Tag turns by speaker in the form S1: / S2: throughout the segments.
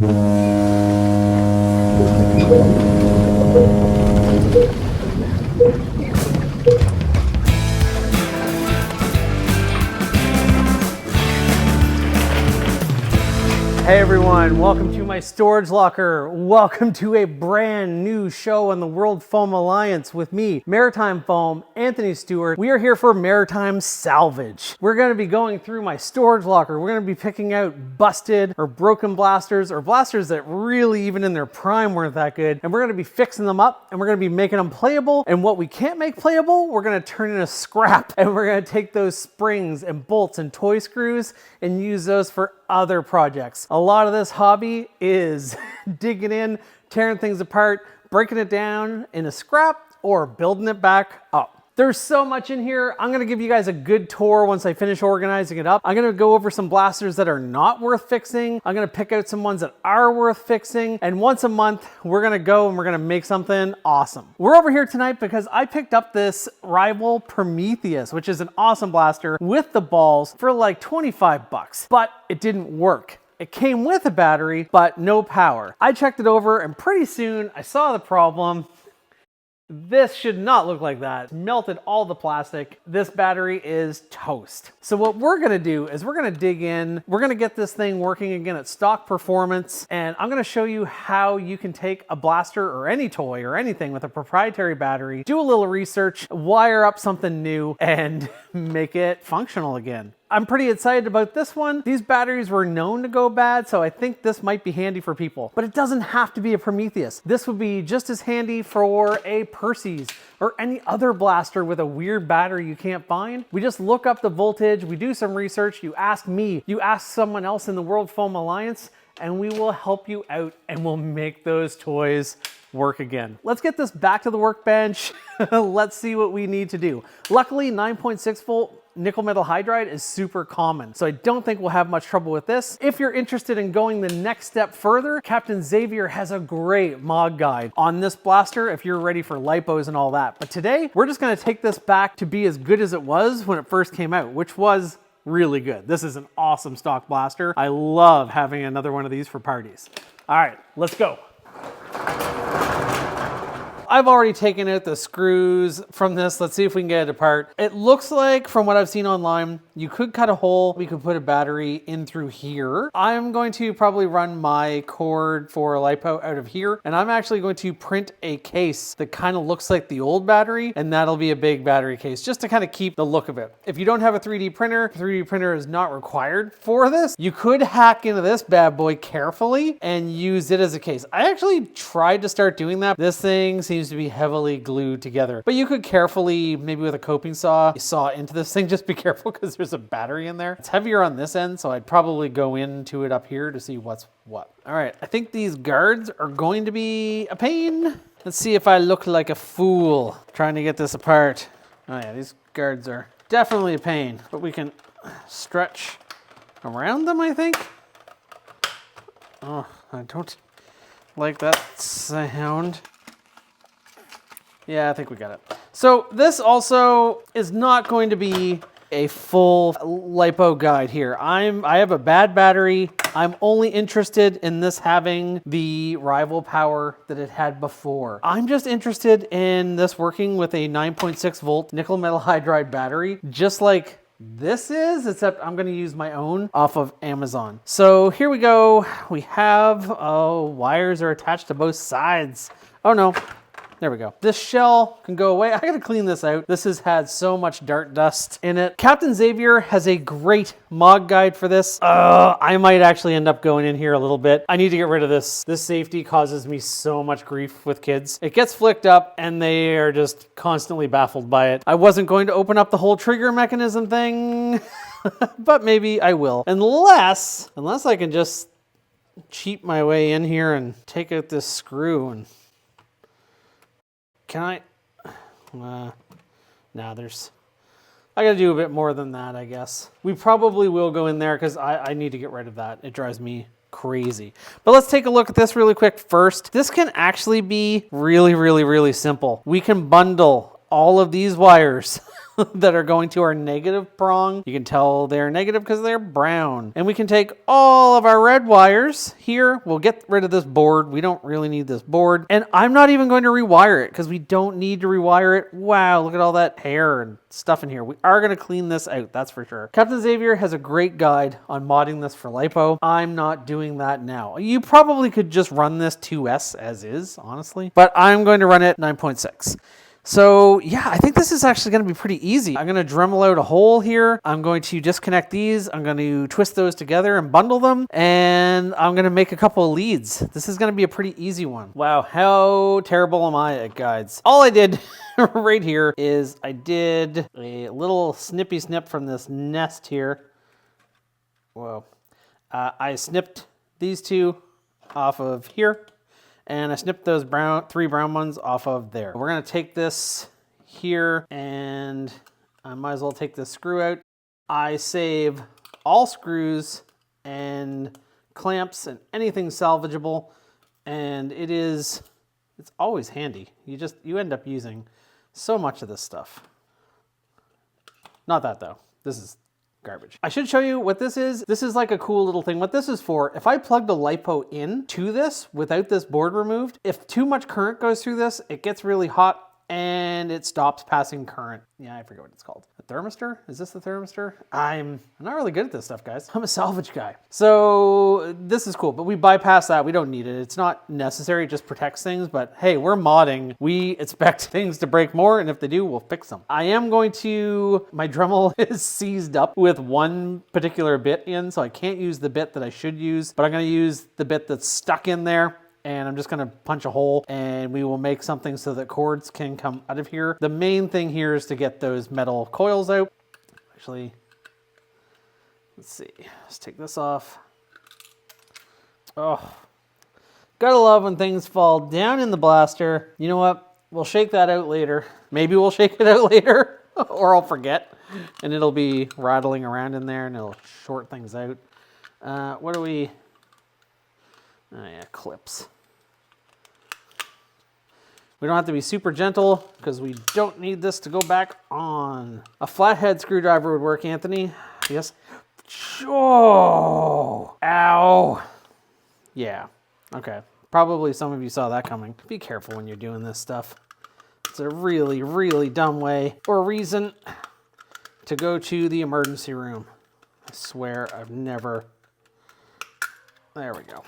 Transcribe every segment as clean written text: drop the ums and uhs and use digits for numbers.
S1: Hey everyone, welcome to my storage locker. Welcome to a brand new show on the World Foam Alliance with me, Maritime Foam, Anthony Stewart. We are here for Maritime Salvage. We're going to be going through my storage locker. We're going to be picking out busted or broken blasters or blasters that really even in their prime weren't that good. And we're going to be fixing them up and we're going to be making them playable. And what we can't make playable, we're going to turn into scrap. And we're going to take those springs and bolts and toy screws and use those for other projects. A lot of this hobby is digging in, tearing things apart, breaking it down into scrap, or building it back up. There's so much in here. I'm gonna give you guys a good tour once I finish organizing it up. I'm gonna go over some blasters that are not worth fixing. I'm gonna pick out some ones that are worth fixing. And once a month, we're gonna go and we're gonna make something awesome. We're over here tonight because I picked up this Rival Prometheus, which is an awesome blaster with the balls for like 25 bucks, but it didn't work. It came with a battery, but no power. I checked it over and pretty soon I saw the problem. This should not look like that. It's melted all the plastic. This battery is toast. So what we're gonna do is we're gonna dig in. We're gonna get this thing working again at stock performance. And I'm gonna show you how you can take a blaster or any toy or anything with a proprietary battery, do a little research, wire up something new, and make it functional again. I'm pretty excited about this one. These batteries were known to go bad, so I think this might be handy for people. But it doesn't have to be a Prometheus. This would be just as handy for a Percy's or any other blaster with a weird battery you can't find. We just look up the voltage, we do some research, you ask me, you ask someone else in the World Foam Alliance, and we will help you out and we'll make those toys work again. Let's get this back to the workbench. Let's see what we need to do. Luckily, 9.6 volt nickel metal hydride is super common, so I don't think we'll have much trouble with this. If you're interested in going the next step further, Captain Xavier has a great mod guide on this blaster if you're ready for lipos and all that. But today, we're just gonna take this back to be as good as it was when it first came out, which was really good. This is an awesome stock blaster. I love having another one of these for parties. All right, let's go. I've already taken out the screws from this. Let's see if we can get it apart. It looks like, from what I've seen online, you could cut a hole. We could put a battery in through here. I'm going to probably run my cord for a lipo out of here, and I'm actually going to print a case that kind of looks like the old battery, and that'll be a big battery case, just to kind of keep the look of it. If you don't have a 3D printer, 3D printer is not required for this. You could hack into this bad boy carefully and use it as a case. I actually tried to start doing that. This thing seems to be heavily glued together, but you could carefully, maybe with a coping saw, saw into this thing. Just be careful because there's a battery in there. It's heavier on this end, so I'd probably go into it up here to see what's what. All right, I think these guards are going to be a pain. Let's see if I look like a fool trying to get this apart. Oh yeah, these guards are definitely a pain, but we can stretch around them, I think. Oh, I don't like that sound. Yeah, I think we got it. So this also is not going to be a full lipo guide here. I have a bad battery. I'm only interested in this having the rival power that it had before. I'm just interested in this working with a 9.6 volt nickel metal hydride battery, just like this is, except I'm gonna use my own off of Amazon. So here we go. We have, oh, wires are attached to both sides. Oh no. There we go. This shell can go away. I gotta clean this out. This has had so much dart dust in it. Captain Xavier has a great mod guide for this. I might actually end up going in here a little bit. I need to get rid of this. This safety causes me so much grief with kids. It gets flicked up and they are just constantly baffled by it. I wasn't going to open up the whole trigger mechanism thing, but maybe I will. Unless I can just cheat my way in here and take out this screw and... Can I? No, I gotta do a bit more than that, I guess. We probably will go in there because I need to get rid of that. It drives me crazy. But let's take a look at this really quick first. This can actually be really, really, really simple. We can bundle all of these wires that are going to our negative prong. You can tell they're negative because they're brown. And we can take all of our red wires here. We'll get rid of this board. We don't really need this board. And I'm not even going to rewire it because we don't need to rewire it. Wow, look at all that hair and stuff in here. We are going to clean this out, that's for sure. Captain Xavier has a great guide on modding this for LiPo. I'm not doing that now. You probably could just run this 2S as is, honestly. But I'm going to run it 9.6. So yeah, I think this is actually going to be pretty easy. I'm going to Dremel out a hole here. I'm going to disconnect these. I'm going to twist those together and bundle them. And I'm going to make a couple of leads. This is going to be a pretty easy one. Wow, how terrible am I at guides? All I did right here is I did a little snippy snip from this nest here. Whoa. I snipped these two off of here. And I snipped those three brown ones off of there. We're gonna take this here and I might as well take this screw out. I save all screws and clamps and anything salvageable. And it's always handy. You end up using so much of this stuff. Not that though, this is garbage. I should show you what this is. This is like a cool little thing. What this is for, if I plugged a LiPo in to this without this board removed, if too much current goes through this, it gets really hot and it stops passing current. Yeah, I forget what it's called. A thermistor? Is this the thermistor? I'm not really good at this stuff, guys. I'm a salvage guy. So this is cool, but we bypass that. We don't need it. It's not necessary. It just protects things, but hey, we're modding. We expect things to break more, and if they do, we'll fix them. My Dremel is seized up with one particular bit in, so I can't use the bit that I should use, but I'm gonna use the bit that's stuck in there. And I'm just gonna punch a hole and we will make something so that cords can come out of here. The main thing here is to get those metal coils out. Actually, let's see, let's take this off. Oh, gotta love when things fall down in the blaster. You know what? We'll shake that out later. Maybe we'll shake it out later or I'll forget and it'll be rattling around in there and it'll short things out. What do we, oh yeah, clips. We don't have to be super gentle because we don't need this to go back on. A flathead screwdriver would work, Anthony. Yes. Oh, ow. Yeah, okay. Probably some of you saw that coming. Be careful when you're doing this stuff. It's a really, really dumb way or reason to go to the emergency room. I swear I've never, there we go.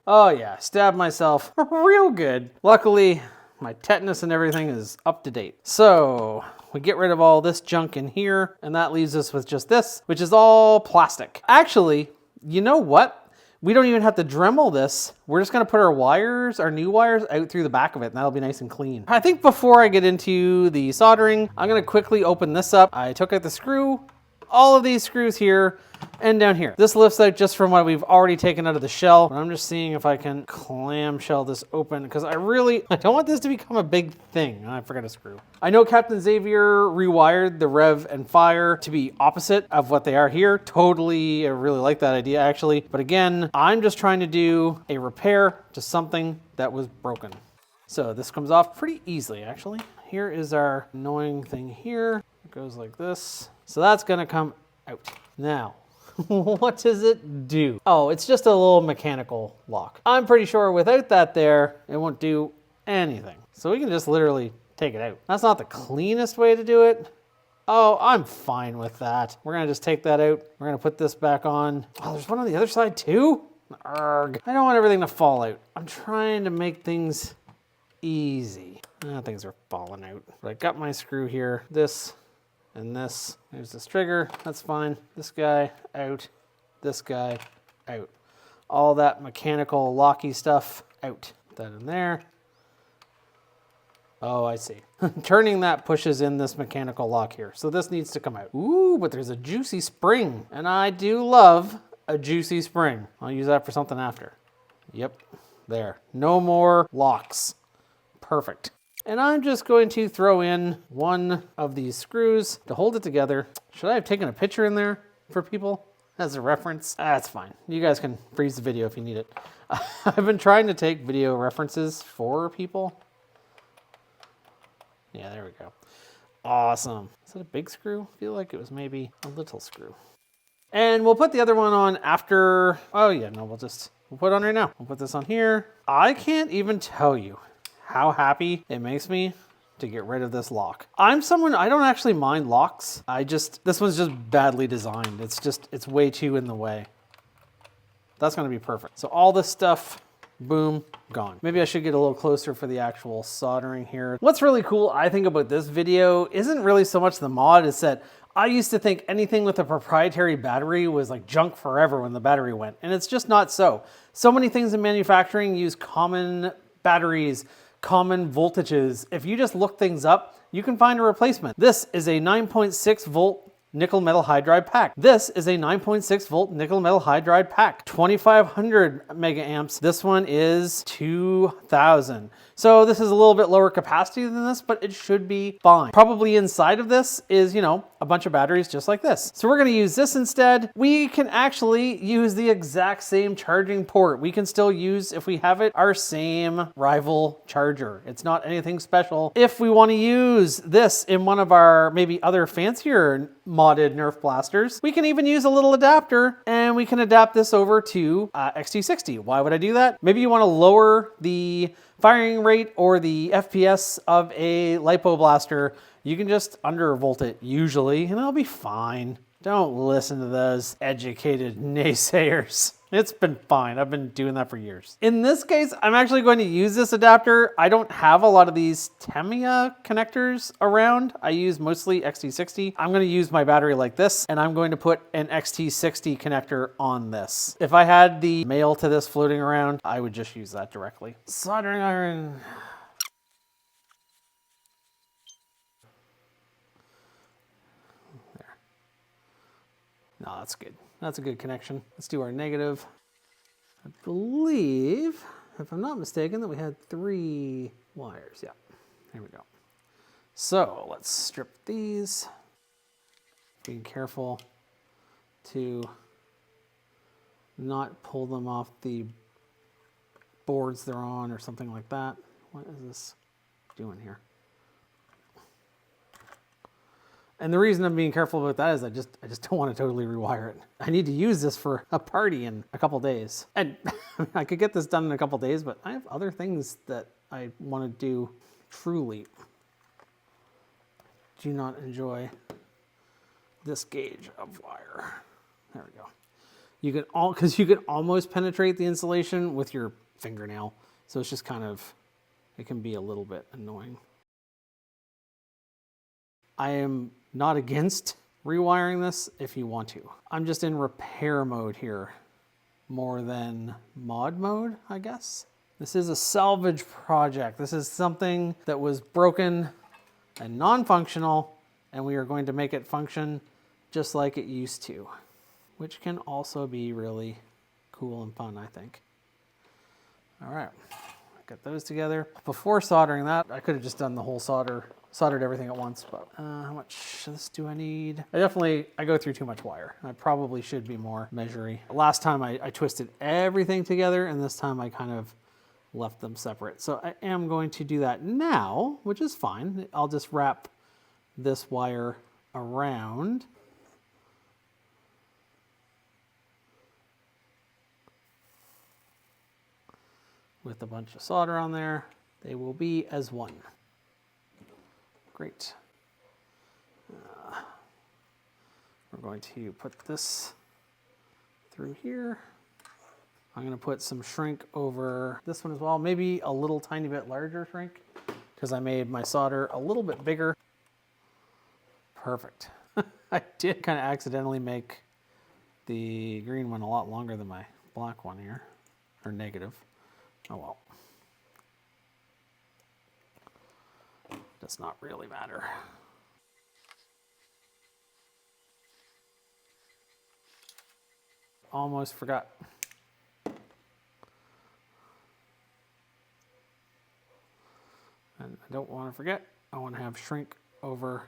S1: Oh yeah, stabbed myself real good. Luckily, my tetanus and everything is up to date. So we get rid of all this junk in here, and that leaves us with just this, which is all plastic. Actually, you know what? We don't even have to Dremel this. We're just gonna put our wires, our new wires, out through the back of it, and that'll be nice and clean. I think before I get into the soldering, I'm gonna quickly open this up. I took out the screw, all of these screws here, and down here. This lifts out just from what we've already taken out of the shell. I'm just seeing if I can clamshell this open because I don't want this to become a big thing. I forgot a screw. I know Captain Xavier rewired the rev and fire to be opposite of what they are here. Totally, I really like that idea actually. But again, I'm just trying to do a repair to something that was broken. So this comes off pretty easily actually. Here is our annoying thing here. It goes like this. So that's gonna come out. Now, what does it do? Oh, it's just a little mechanical lock. I'm pretty sure without that there, it won't do anything. So we can just literally take it out. That's not the cleanest way to do it. Oh, I'm fine with that. We're gonna just take that out. We're gonna put this back on. Oh, there's one on the other side too? Arrgh. I don't want everything to fall out. I'm trying to make things easy. Things are falling out. But I got my screw here. This and this. There's this trigger, that's fine. This guy out, this guy out. All that mechanical locky stuff out. Put that in there. Oh, I see. Turning that pushes in this mechanical lock here. So this needs to come out. Ooh, but there's a juicy spring. And I do love a juicy spring. I'll use that for something after. Yep, there. No more locks. Perfect. And I'm just going to throw in one of these screws to hold it together. Should I have taken a picture in there for people as a reference? That's fine. You guys can freeze the video if you need it. I've been trying to take video references for people. Yeah, there we go. Awesome. Is that a big screw? I feel like it was maybe a little screw. And we'll put the other one on after, oh yeah, no, we'll put it on right now. We'll put this on here. I can't even tell you how happy it makes me to get rid of this lock. I'm someone, I don't actually mind locks. This one's just badly designed. It's way too in the way. That's gonna be perfect. So all this stuff, boom, gone. Maybe I should get a little closer for the actual soldering here. What's really cool, I think, about this video isn't really so much the mod, it's that I used to think anything with a proprietary battery was like junk forever when the battery went, and it's just not so. So many things in manufacturing use common batteries, common voltages. If you just look things up, you can find a replacement. This is a 9.6 volt nickel metal hydride pack. This is a 9.6 volt nickel metal hydride pack. 2500 mega amps. This one is 2000. So this is a little bit lower capacity than this, but it should be fine. Probably inside of this is, you know, a bunch of batteries just like this. So we're gonna use this instead. We can actually use the exact same charging port. We can still use, if we have it, our same rival charger. It's not anything special. If we wanna use this in one of our maybe other fancier modded Nerf blasters, we can even use a little adapter and we can adapt this over to XT60. Why would I do that? Maybe you wanna lower the firing rate or the FPS of a LiPo blaster. You can just undervolt it usually and it'll be fine. Don't listen to those educated naysayers. It's been fine. I've been doing that for years. In this case, I'm actually going to use this adapter. I don't have a lot of these Tamiya connectors around. I use mostly XT60. I'm going to use my battery like this, and I'm going to put an XT60 connector on this. If I had the male to this floating around, I would just use that directly. Soldering iron. There. No, that's good. That's a good connection. Let's do our negative. I believe, if I'm not mistaken, that we had 3 wires. Yeah, here we go. So let's strip these. Being careful to not pull them off the boards they're on or something like that. What is this doing here? And the reason I'm being careful about that is I just don't want to totally rewire it. I need to use this for a party in a couple days. And I could get this done in a couple days, but I have other things that I want to do. Truly do not enjoy this gauge of wire. There we go. You can almost penetrate the insulation with your fingernail. So it's just kind of, it can be a little bit annoying. I am not against rewiring this if you want to. I'm just in repair mode here more than mod mode, I guess. This is a salvage project. This is something that was broken and non-functional, and we are going to make it function just like it used to, which can also be really cool and fun, I think. All right, got those together. Before soldering that, I could have just done the whole soldered everything at once, but how much of this do I need? I go through too much wire. I probably should be more measury. Last time I twisted everything together, and this time I kind of left them separate. So I am going to do that now, which is fine. I'll just wrap this wire around. With a bunch of solder on there. They will be as one. Great. We're going to put this through here. I'm going to put some shrink over this one as well. Maybe a little tiny bit larger shrink because I made my solder a little bit bigger. Perfect. I did kind of accidentally make the green one a lot longer than my black one here, or negative. Oh well. Does not really matter. Almost forgot. And I don't want to forget. I want to have shrink over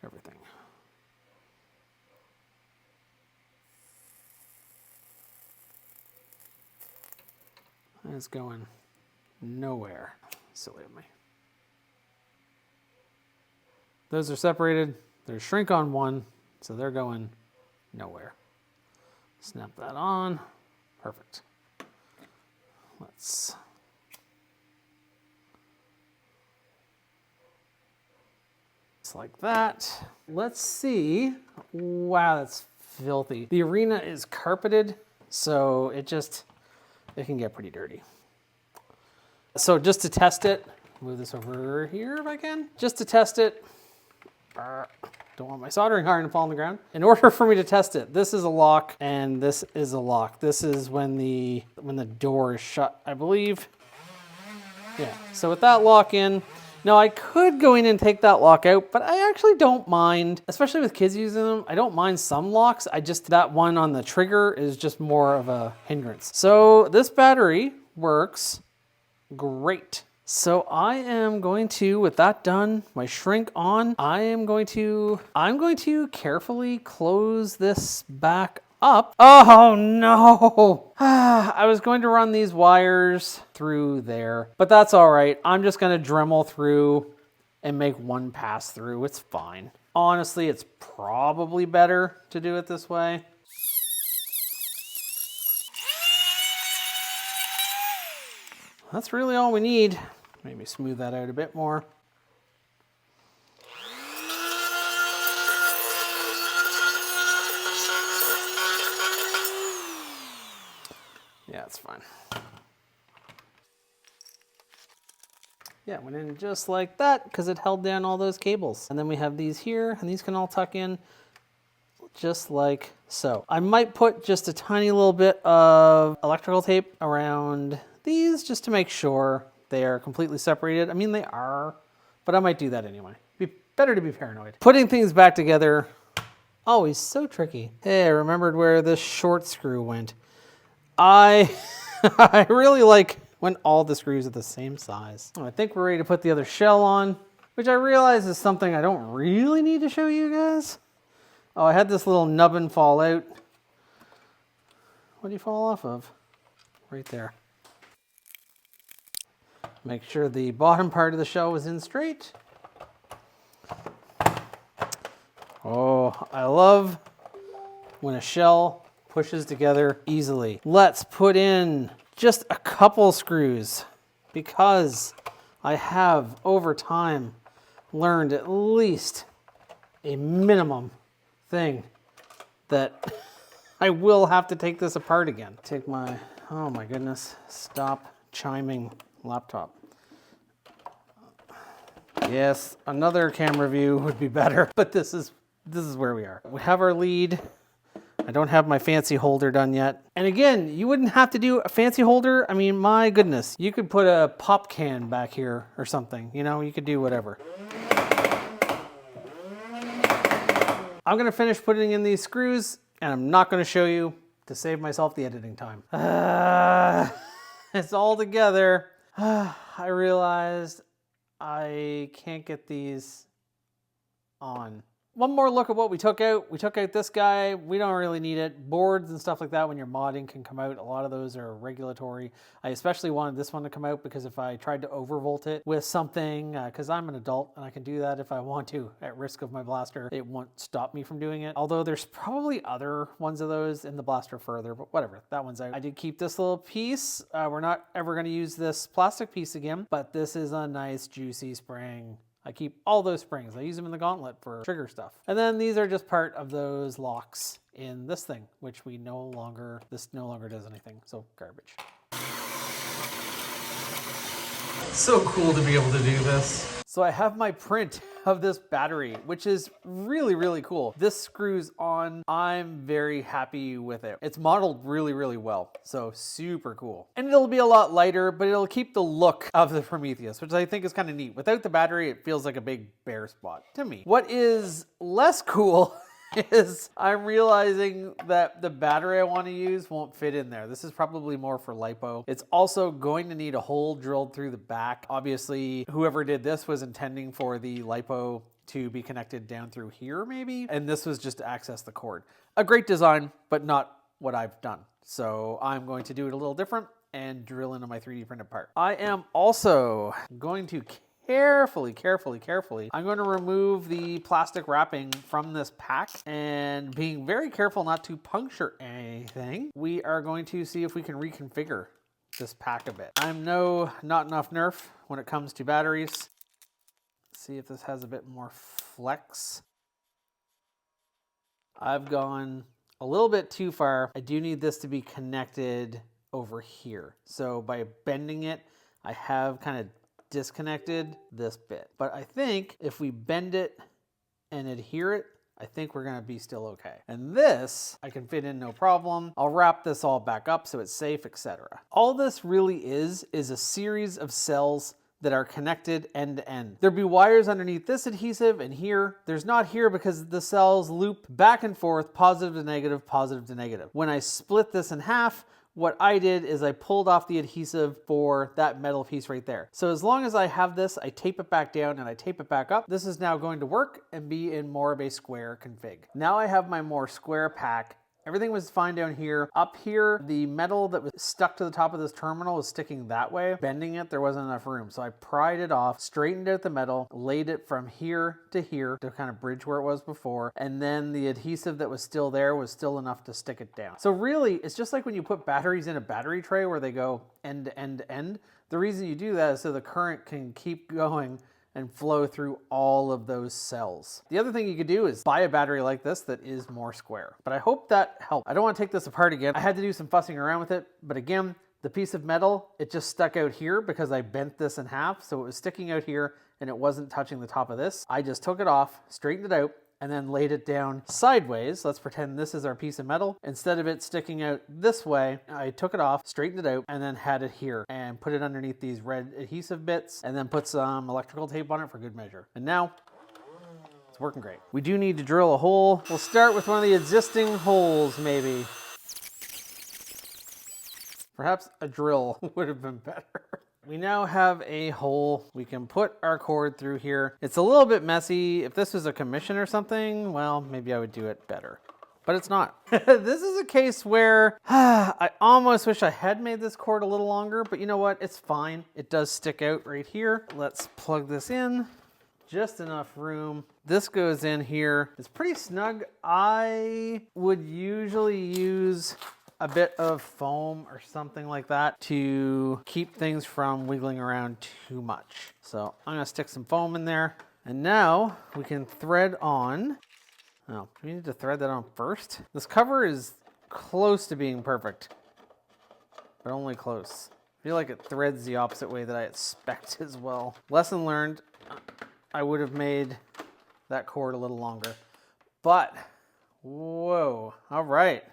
S1: everything. It's going nowhere. Silly of me. Those are separated. There's shrink on one, so they're going nowhere. Snap that on. Perfect. Let's just like that. Let's see. Wow, that's filthy. The arena is carpeted, so it can get pretty dirty. So just to test it, move this over here if I can. Just to test it, don't want my soldering iron to fall on the ground. In order for me to test it, this is a lock and this is a lock. This is when the door is shut, I believe. Yeah, so with that lock in, now I could go in and take that lock out, but I actually don't mind, especially with kids using them. I don't mind some locks. That one on the trigger is just more of a hindrance. So this battery works great. So I am going to, with that done, my shrink on, I'm going to carefully close this back up. Oh no! I was going to run these wires through there, but that's all right. I'm just going to Dremel through and make one pass through. It's fine. Honestly, it's probably better to do it this way. That's really all we need. Maybe smooth that out a bit more. Yeah, it's fine. Yeah, it went in just like that because it held down all those cables. And then we have these here, and these can all tuck in just like so. I might put just a tiny little bit of electrical tape around these just to make sure they are completely separated. I mean, they are, but I might do that anyway. Better to be paranoid. Putting things back together, always so tricky. Hey, I remembered where this short screw went. I really like when all the screws are the same size. I think we're ready to put the other shell on, which I realize is something I don't really need to show you guys. Oh, I had this little nubbin fall out. What do you fall off of? Right there. Make sure the bottom part of the shell was in straight. Oh, I love when a shell pushes together easily. Let's put in just a couple screws because I have over time learned at least a minimum thing that I will have to take this apart again. Take my, oh my goodness, stop chiming laptop. Yes, another camera view would be better, but this is where we are. We have our lead. I don't have my fancy holder done yet. And again, you wouldn't have to do a fancy holder. I mean, my goodness, you could put a pop can back here or something. You know, you could do whatever. I'm gonna finish putting in these screws and I'm not gonna show you to save myself the editing time. It's all together. I realized I can't get these on. One more look at what we took out. We took out this guy. We don't really need it. Boards and stuff like that when you're modding can come out. A lot of those are regulatory. I especially wanted this one to come out because if I tried to overvolt it with something, because I'm an adult and I can do that if I want to at risk of my blaster, it won't stop me from doing it. Although there's probably other ones of those in the blaster further, but whatever, that one's out. I did keep this little piece. We're not ever going to use this plastic piece again, but this is a nice juicy spring. I keep all those springs. I use them in the gauntlet for trigger stuff. And then these are just part of those locks in this thing, which this no longer does anything, so garbage. So cool to be able to do this. So I have my print of this battery, which is really, really cool. This screws on. I'm very happy with it. It's modeled really, really well. So super cool. And it'll be a lot lighter, but it'll keep the look of the Prometheus, which I think is kind of neat. Without the battery, it feels like a big bare spot to me. What is less cool is I'm realizing that the battery I want to use won't fit in there. This is probably more for lipo. It's also going to need a hole drilled through the back. Obviously, whoever did this was intending for the lipo to be connected down through here maybe, and this was just to access the cord. A great design, but not what I've done. So I'm going to do it a little different and drill into my 3D printed part. I am also going to carefully, I'm going to remove the plastic wrapping from this pack, and being very careful not to puncture anything, we are going to see if we can reconfigure this pack a bit. I'm not enough Nerf when it comes to batteries. Let's see if this has a bit more flex. I've gone a little bit too far. I do need this to be connected over here. So by bending it, I have kind of disconnected this bit. But I think if we bend it and adhere it, I think we're gonna be still okay. And this, I can fit in no problem. I'll wrap this all back up so it's safe, etc. All this really is a series of cells that are connected end to end. There'd be wires underneath this adhesive and here. There's not here because the cells loop back and forth, positive to negative, positive to negative. When I split this in half, what I did is I pulled off the adhesive for that metal piece right there. So as long as I have this, I tape it back down and I tape it back up. This is now going to work and be in more of a square config. Now I have my more square pack. Everything was fine down here. Up here, the metal that was stuck to the top of this terminal was sticking that way. Bending it, there wasn't enough room. So I pried it off, straightened out the metal, laid it from here to kind of bridge where it was before. And then the adhesive that was still there was still enough to stick it down. So really, it's just like when you put batteries in a battery tray where they go end to end to end. The reason you do that is so the current can keep going and flow through all of those cells. The other thing you could do is buy a battery like this that is more square. But I hope that helped. I don't want to take this apart again. I had to do some fussing around with it, but again, the piece of metal, it just stuck out here because I bent this in half, so it was sticking out here and it wasn't touching the top of this. I just took it off, straightened it out, and then laid it down sideways. Let's pretend this is our piece of metal. Instead of it sticking out this way, I took it off, straightened it out, and then had it here and put it underneath these red adhesive bits and then put some electrical tape on it for good measure. And now it's working great. We do need to drill a hole. We'll start with one of the existing holes maybe. Perhaps a drill would have been better. We now have a hole. We can put our cord through here. It's a little bit messy. If this was a commission or something, well, maybe I would do it better. But it's not. This is a case where I almost wish I had made this cord a little longer, but you know what? It's fine. It does stick out right here. Let's plug this in. Just enough room. This goes in here. It's pretty snug. I would usually use a bit of foam or something like that to keep things from wiggling around too much. So I'm gonna stick some foam in there. And now we can thread on. Oh, we need to thread that on first. This cover is close to being perfect, but only close. I feel like it threads the opposite way that I expect as well. Lesson learned, I would have made that cord a little longer, but whoa, all right.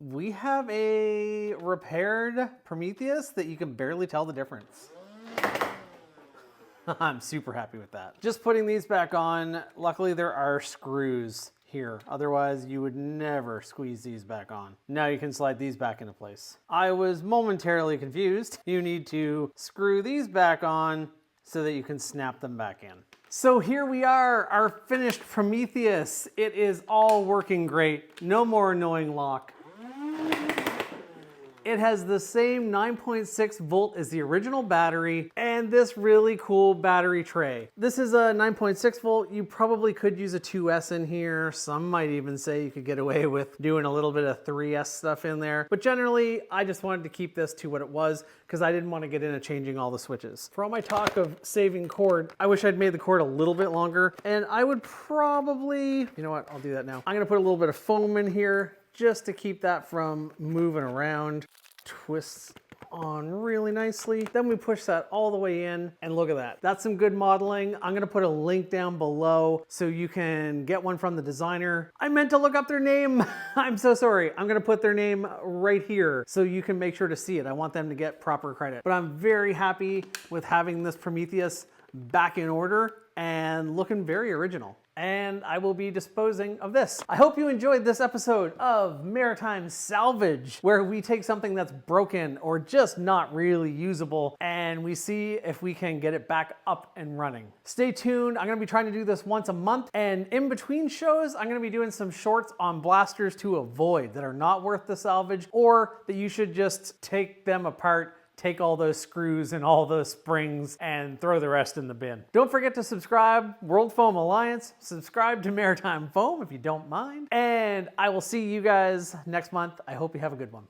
S1: We have a repaired Prometheus that you can barely tell the difference. I'm super happy with that. Just putting these back on. Luckily there are screws here. Otherwise you would never squeeze these back on. Now you can slide these back into place. I was momentarily confused. You need to screw these back on so that you can snap them back in. So here we are, our finished Prometheus. It is all working great. No more annoying lock. It has the same 9.6 volt as the original battery and this really cool battery tray. This is a 9.6 volt. You probably could use a 2S in here. Some might even say you could get away with doing a little bit of 3S stuff in there. But generally, I just wanted to keep this to what it was because I didn't want to get into changing all the switches. For all my talk of saving cord, I wish I'd made the cord a little bit longer. And I would probably, you know what, I'll do that now. I'm gonna put a little bit of foam in here just to keep that from moving around. Twists on really nicely. Then we push that all the way in and look at that. That's some good modeling. I'm gonna put a link down below so you can get one from the designer. I meant to look up their name. I'm so sorry. I'm gonna put their name right here so you can make sure to see it. I want them to get proper credit. But I'm very happy with having this Prometheus back in order and looking very original. And I will be disposing of this. I hope you enjoyed this episode of Maritime Salvage, where we take something that's broken or just not really usable and we see if we can get it back up and running. Stay tuned. I'm gonna be trying to do this once a month, and in between shows, I'm gonna be doing some shorts on blasters to avoid that are not worth the salvage or that you should just take them apart take all those screws and all those springs and throw the rest in the bin. Don't forget to subscribe, World Foam Alliance, subscribe to Maritime Foam if you don't mind, and I will see you guys next month. I hope you have a good one.